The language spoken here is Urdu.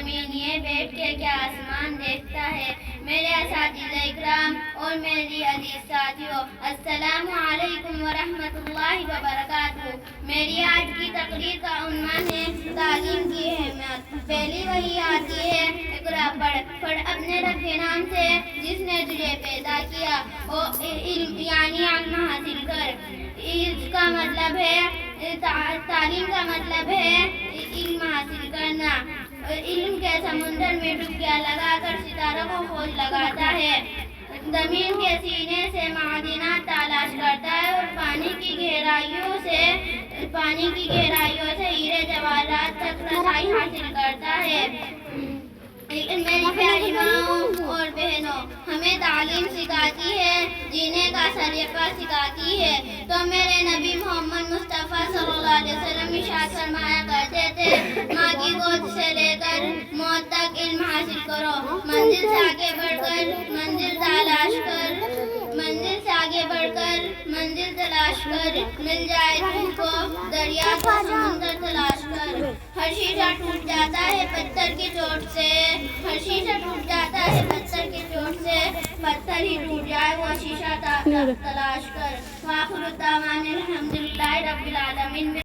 زمین یہ بیٹھ کے کیا آسمان دیکھتا ہے۔ میرے اساتذہ اکرام اور میری عزیز ساتھیوں، السلام علیکم ورحمۃ اللہ وبرکاتہ۔ میری آج کی تقریر کا عنوان ہے تعلیم کی اہمیت۔ پہلی وہی آتی ہے اقرا پڑھ اپنے رب کے نام سے جس نے تجھے پیدا کیا، اور علم یعنی علم حاصل کر۔ اس کا مطلب ہے تعلیم کا مطلب ہے علم حاصل کرنا۔ علم کے سمندر میں ڈبکیاں لگا کر ستاروں کو کھوج لگاتا ہے، زمین کے سینے سے معدنیات تلاش کرتا ہے اور پانی کی گہرائیوں سے ہیرے جواہرات تک رسائی حاصل کرتا ہے۔ میری پیاری ماؤں اور بہنوں، ہمیں تعلیم سکھاتی ہے، جینے کا سلیقہ سکھاتی ہے۔ تو میرے نبی محمد مصطفیٰ صلی اللہ علیہ وسلم ارشاد فرمایا کرتے تھے، ماں کی گود سے لے کر موت تک علم حاصل کرو، منزل سے آگے بڑھ کر منزل تلاش کر مل جائے تم کو دریا کا سمندر تلاش کر۔ ہر شیشہ ٹوٹ جاتا ہے پتھر کی چوٹ سے، ہر شیشہ ٹوٹ جاتا ہے پتھر کی چوٹ سے، پتھر ہی ٹوٹ جائے وہ شیشہ تلاش کر۔ وآخر الدعوانا الحمدللہ رب العالمین۔